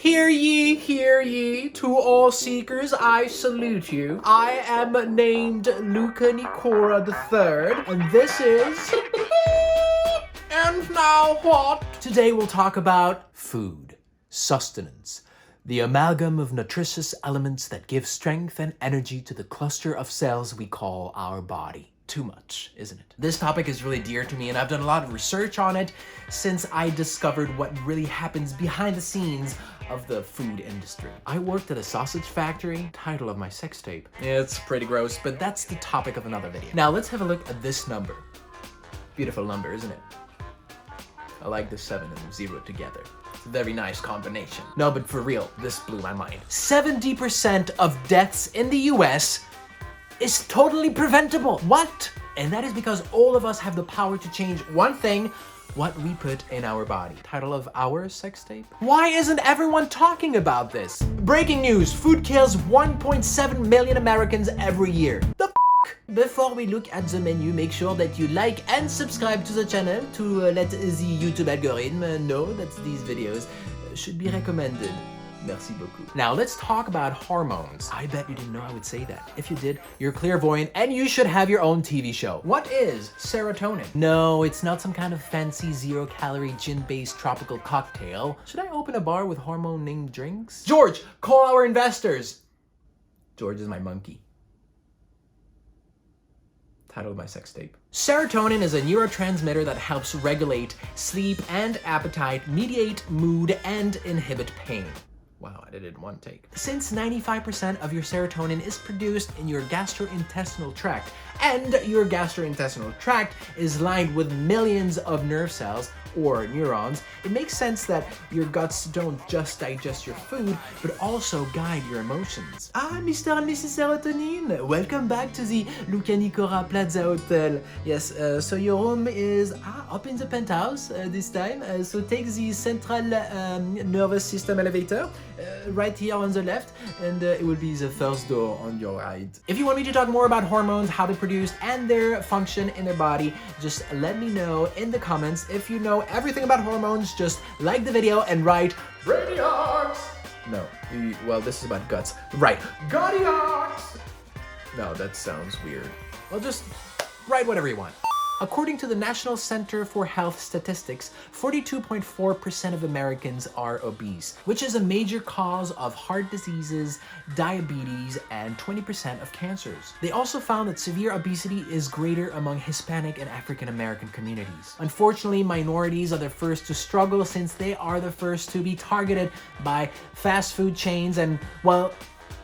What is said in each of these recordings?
hear ye, to all seekers I salute you. I am named Luca Nicora III, and this is... And now what? Today we'll talk about food, sustenance, the amalgam of nutritious elements that give strength and energy to the cluster of cells we call our body. Too much, isn't it? This topic is really dear to me, and I've done a lot of research on it since I discovered what really happens behind the scenes of the food industry. I worked at a sausage factory, title of my sex tape. It's pretty gross, but that's the topic of another video. Now let's have a look at this number. Beautiful number, isn't it? I like the 7 and 0 together. It's a very nice combination. No, but for real, this blew my mind. 70% of deaths in the US is totally preventable. What? And that is because all of us have the power to change one thing: what we put in our body. Title of our sex tape? Why isn't everyone talking about this? Breaking news, food kills 1.7 million Americans every year. The f***? Before we look at the menu, make sure that you like and subscribe to the channel to let the YouTube algorithm know that these videos should be recommended. Merci beaucoup. Now let's talk about hormones. I bet you didn't know I would say that. If you did, you're clairvoyant and you should have your own TV show. What is serotonin? No, it's not some kind of fancy 0-calorie gin-based tropical cocktail. Should I open a bar with hormone-named drinks? George, call our investors. George is my monkey. Title of my sex tape. Serotonin is a neurotransmitter that helps regulate sleep and appetite, mediate mood, and inhibit pain. Wow, I did it in one take. Since 95% of your serotonin is produced in your gastrointestinal tract, and your gastrointestinal tract is lined with millions of nerve cells, or neurons, it makes sense that your guts don't just digest your food, but also guide your emotions. Ah, Mr. and Mrs. Serotonin, welcome back to the Luca Nicora Plaza Hotel. Yes, so your room is up in the penthouse this time, so take the central nervous system elevator right here on the left, and it will be the first door on your right. If you want me to talk more about hormones, how they're produced, and their function in their body, just let me know in the comments. If you know everything about hormones, just like the video and write Radiox. No, well, this is about guts. Right, Guttiox. No, that sounds weird. Well, just write whatever you want. According to the National Center for Health Statistics, 42.4% of Americans are obese, which is a major cause of heart diseases, diabetes, and 20% of cancers. They also found that severe obesity is greater among Hispanic and African American communities. Unfortunately, minorities are the first to struggle since they are the first to be targeted by fast food chains, and, well,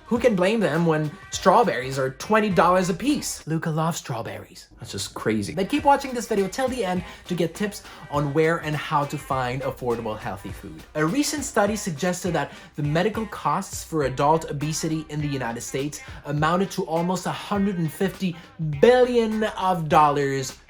who can blame them when strawberries are $20 a piece? Luca loves strawberries. That's just crazy. Then keep watching this video till the end to get tips on where and how to find affordable healthy food. A recent study suggested that the medical costs for adult obesity in the United States amounted to almost $150 billion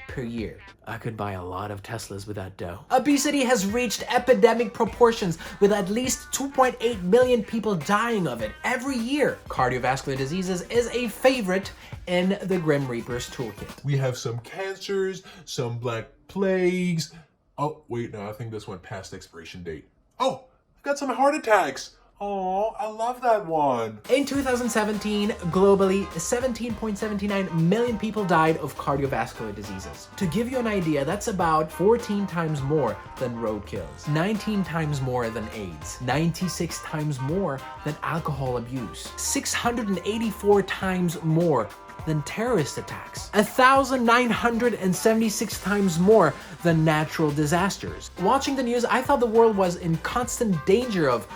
per year. I could buy a lot of Teslas with that dough. Obesity has reached epidemic proportions, with at least 2.8 million people dying of it every year. Cardiovascular diseases is a favorite in the Grim Reaper's toolkit. We have some cancers, some black plagues. Oh, wait, no, I think this went past expiration date. Oh, I've got some heart attacks. Oh, I love that one. In 2017, globally, 17.79 million people died of cardiovascular diseases. To give you an idea, that's about 14 times more than road kills, 19 times more than AIDS, 96 times more than alcohol abuse, 684 times more than terrorist attacks, 1,976 times more than natural disasters. Watching the news, I thought the world was in constant danger of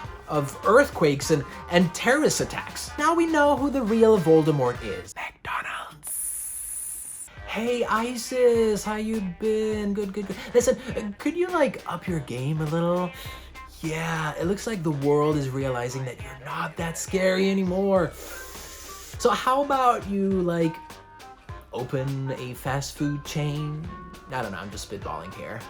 earthquakes and terrorist attacks. Now we know who the real Voldemort is. McDonald's. Hey Isis, how you been? Good. Listen, could you up your game a little? Yeah, it looks like the world is realizing that you're not that scary anymore. So how about you open a fast food chain? I don't know, I'm just spitballing here.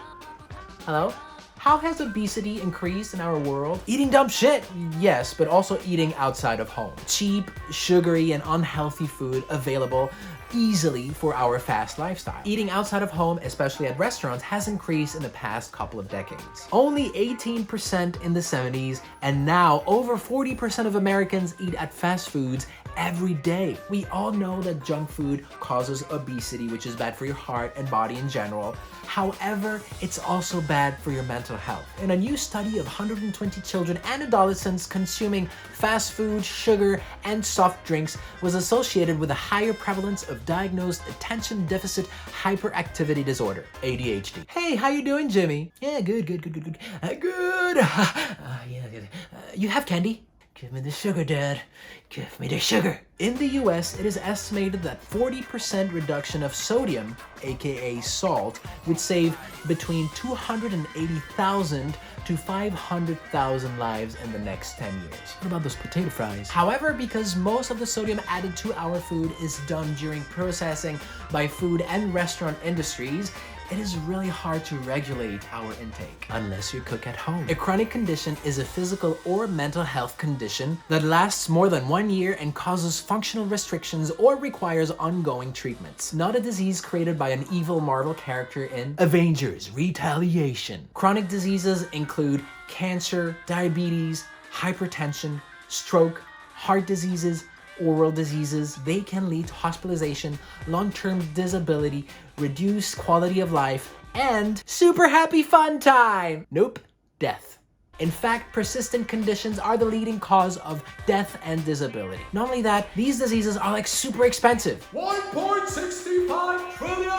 Hello? How has obesity increased in our world? Eating dumb shit, yes, but also eating outside of home. Cheap, sugary, and unhealthy food available easily for our fast lifestyle. Eating outside of home, especially at restaurants, has increased in the past couple of decades. Only 18% in the 70s, and now over 40% of Americans eat at fast foods every day. We all know that junk food causes obesity, which is bad for your heart and body in general. However, it's also bad for your mental health. In a new study of 120 children and adolescents, consuming fast food, sugar, and soft drinks was associated with a higher prevalence of diagnosed attention deficit hyperactivity disorder, ADHD. Hey, how you doing, Jimmy? Yeah, good. Good. Yeah, good. You have candy? Give me the sugar, Dad. Give me the sugar. In the US, it is estimated that 40% reduction of sodium, aka salt, would save between 280,000 to 500,000 lives in the next 10 years. What about those potato fries? However, because most of the sodium added to our food is done during processing by food and restaurant industries, it is really hard to regulate our intake unless you cook at home. A chronic condition is a physical or mental health condition that lasts more than 1 year and causes functional restrictions or requires ongoing treatments. Not a disease created by an evil Marvel character in Avengers: Retaliation. Chronic diseases include cancer, diabetes, hypertension, stroke, heart diseases, oral diseases. They can lead to hospitalization, long-term disability, reduced quality of life, and super happy fun time. Nope, death. In fact, persistent conditions are the leading cause of death and disability. Not only that, these diseases are like super expensive. $1.65 trillion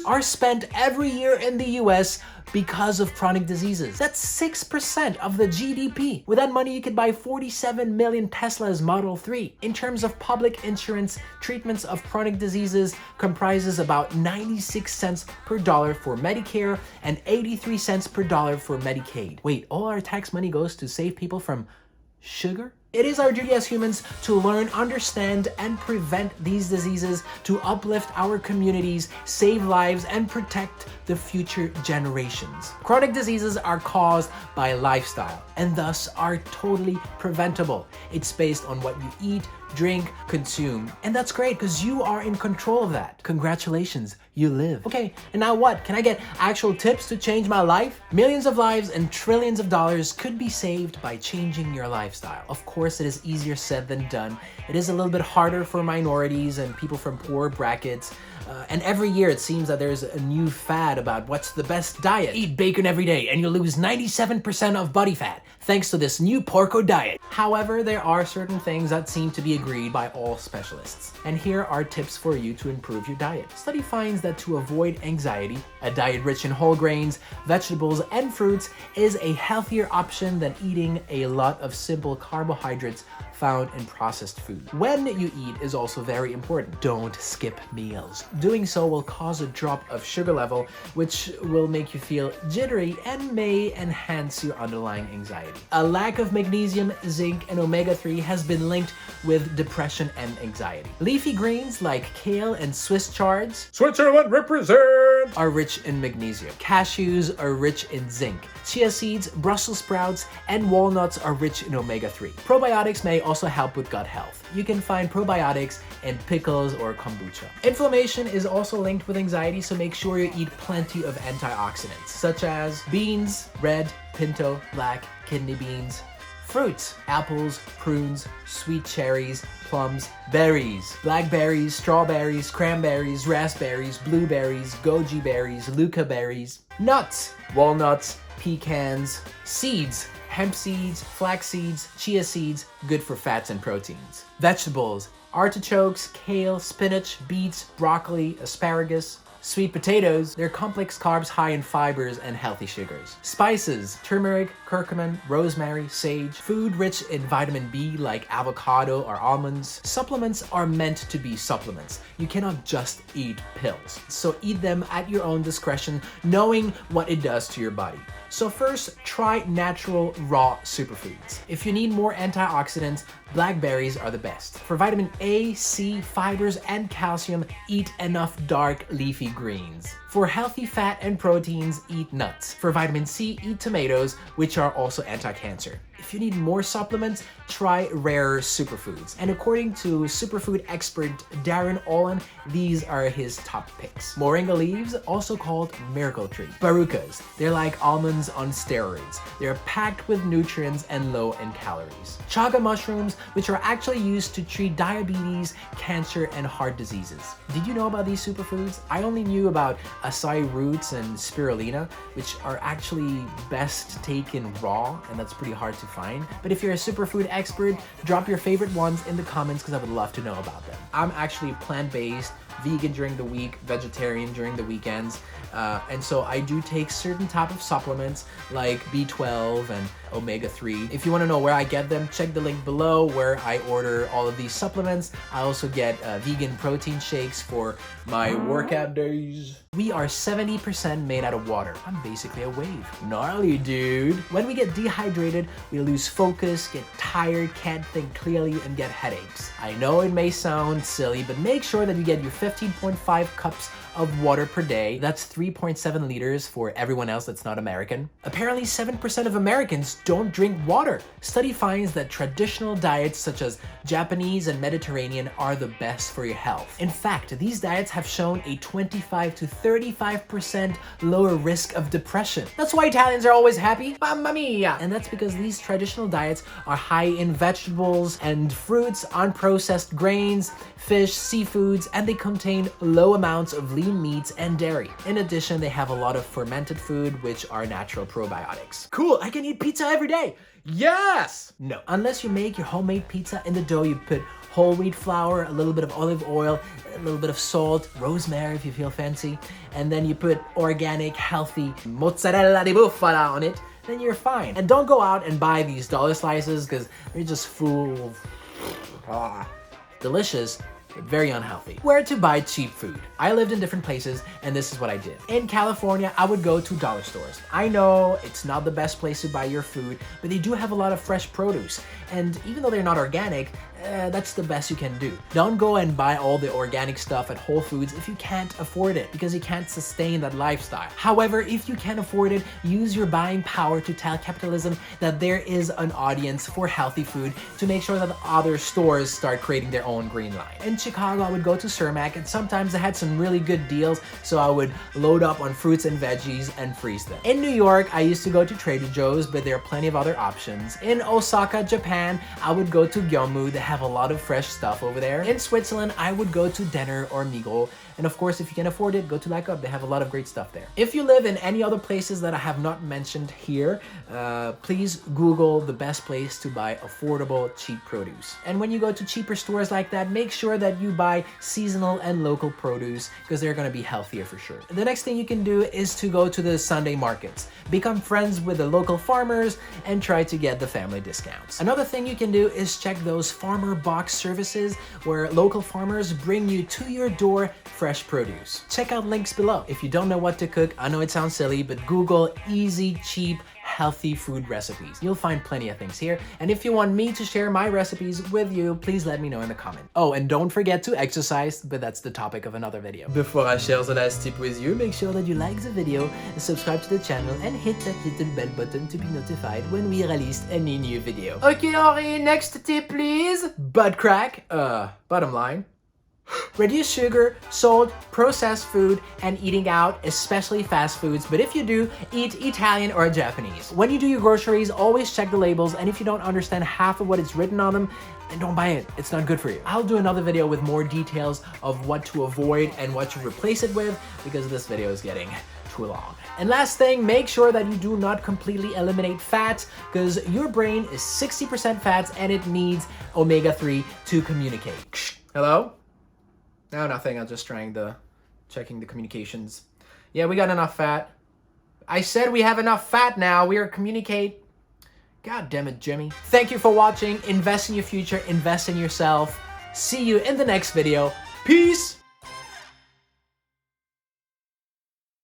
are spent every year in the US because of chronic diseases. That's 6% of the GDP. With that money, you could buy 47 million Tesla's Model 3. In terms of public insurance, treatments of chronic diseases comprises about 96 cents per dollar for Medicare and 83 cents per dollar for Medicaid. Wait, all our tax money goes to save people from sugar? It is our duty as humans to learn, understand, and prevent these diseases, to uplift our communities, save lives, and protect the future generations. Chronic diseases are caused by lifestyle and thus are totally preventable. It's based on what you eat, drink, consume, and that's great because you are in control of that. Congratulations, you live. Okay, and now what? Can I get actual tips to change my life? Millions of lives and trillions of dollars could be saved by changing your lifestyle. Of course, it is easier said than done. It is a little bit harder for minorities and people from poor brackets. And every year it seems that there's a new fad about what's the best diet. Eat bacon every day and you'll lose 97% of body fat thanks to this new porco diet. However, there are certain things that seem to be agreed by all specialists. And here are tips for you to improve your diet. Study finds that to avoid anxiety, a diet rich in whole grains, vegetables, and fruits is a healthier option than eating a lot of simple carbohydrates found in processed food. When you eat is also very important. Don't skip meals. Doing so will cause a drop of sugar level, which will make you feel jittery and may enhance your underlying anxiety. A lack of magnesium, zinc, and omega-3 has been linked with depression and anxiety. Leafy greens like kale and Swiss chards, Switzerland represent! are rich in magnesium. Cashews are rich in zinc. Chia seeds, Brussels sprouts, and walnuts are rich in omega-3. Probiotics may also help with gut health. You can find probiotics in pickles or kombucha. Inflammation is also linked with anxiety, so make sure you eat plenty of antioxidants, such as beans, red, pinto, black, kidney beans, fruits, apples, prunes, sweet cherries, plums, berries, blackberries, strawberries, cranberries, raspberries, blueberries, goji berries, Luca berries, nuts, walnuts, pecans, seeds, hemp seeds, flax seeds, chia seeds, good for fats and proteins. Vegetables, artichokes, kale, spinach, beets, broccoli, asparagus. Sweet potatoes, they're complex carbs high in fibers and healthy sugars. Spices, turmeric, curcumin, rosemary, sage. Food rich in vitamin B like avocado or almonds. Supplements are meant to be supplements. You cannot just eat pills. So eat them at your own discretion, knowing what it does to your body. So first, try natural raw superfoods. If you need more antioxidants, blackberries are the best. For vitamin A, C, fibers, and calcium, eat enough dark leafy greens. For healthy fat and proteins, eat nuts. For vitamin C, eat tomatoes, which are also anti-cancer. If you need more supplements, try rarer superfoods. And according to superfood expert Darren Olin, these are his top picks. Moringa leaves, also called miracle tree. Barukas, they're like almonds on steroids. They're packed with nutrients and low in calories. Chaga mushrooms, which are actually used to treat diabetes, cancer, and heart diseases. Did you know about these superfoods? I only knew about acai roots and spirulina, which are actually best taken raw, and that's pretty hard to find. But if you're a superfood expert, drop your favorite ones in the comments because I would love to know about them. I'm actually plant-based, vegan during the week, vegetarian during the weekends, and so I do take certain type of supplements like B12 and omega-3. If you want to know where I get them, check the link below where I order all of these supplements. I also get vegan protein shakes for my workout days. We are 70% made out of water. I'm basically a wave. Gnarly, dude. When we get dehydrated, we lose focus, get tired, can't think clearly, and get headaches. I know it may sound silly, but make sure that you get your 15.5 cups of water per day. That's 3.7 liters for everyone else that's not American. Apparently 7% of Americans don't drink water. Study finds that traditional diets such as Japanese and Mediterranean are the best for your health. In fact, these diets have shown a 25 to 35% lower risk of depression. That's why Italians are always happy. Mamma mia! And that's because these traditional diets are high in vegetables and fruits, unprocessed grains, fish, seafoods, and they contain low amounts of lean meats and dairy. In addition, they have a lot of fermented food, which are natural probiotics. Cool, I can eat pizza every day. Yes! No, unless you make your homemade pizza. In the dough, you put whole wheat flour, a little bit of olive oil, a little bit of salt, rosemary if you feel fancy, and then you put organic, healthy mozzarella di bufala on it, then you're fine. And don't go out and buy these dollar slices because they're just full of delicious, but very unhealthy. Where to buy cheap food. I lived in different places and this is what I did. In California, I would go to dollar stores. I know it's not the best place to buy your food, but they do have a lot of fresh produce. And even though they're not organic, that's the best you can do. Don't go and buy all the organic stuff at Whole Foods if you can't afford it, because you can't sustain that lifestyle. However, if you can afford it, use your buying power to tell capitalism that there is an audience for healthy food to make sure that other stores start creating their own green line. In Chicago, I would go to Cermak and sometimes they had some really good deals, so I would load up on fruits and veggies and freeze them. In New York, I used to go to Trader Joe's, but there are plenty of other options. In Osaka, Japan, I would go to Gyomu. They have a lot of fresh stuff over there. In Switzerland, I would go to Denner or Migros. And of course, if you can afford it, go to Like Up. They have a lot of great stuff there. If you live in any other places that I have not mentioned here, please Google the best place to buy affordable, cheap produce. And when you go to cheaper stores like that, make sure that you buy seasonal and local produce because they're going to be healthier for sure. The next thing you can do is to go to the Sunday markets. Become friends with the local farmers and try to get the family discounts. Another thing you can do is check those farmer box services where local farmers bring you to your door fresh produce. Check out links below. If you don't know what to cook, I know it sounds silly, but Google easy, cheap, healthy food recipes. You'll find plenty of things here. And if you want me to share my recipes with you, please let me know in the comment. Oh, and don't forget to exercise, but that's the topic of another video. Before I share the last tip with you, make sure that you like the video, subscribe to the channel, and hit that little bell button to be notified when we release any new video. Okay, Henri, next tip, please. Butt crack. Bottom line. Reduce sugar, salt, processed food, and eating out, especially fast foods. But if you do, eat Italian or Japanese. When you do your groceries, always check the labels, and if you don't understand half of what is written on them, then don't buy it. It's not good for you. I'll do another video with more details of what to avoid and what to replace it with, because this video is getting too long. And last thing, make sure that you do not completely eliminate fats, because your brain is 60% fats and it needs omega-3 to communicate. Hello? No, nothing. I'm just checking the communications. Yeah, we got enough fat. I said we have enough fat now. We are communicate. God damn it, Jimmy. Thank you for watching. Invest in your future. Invest in yourself. See you in the next video. Peace.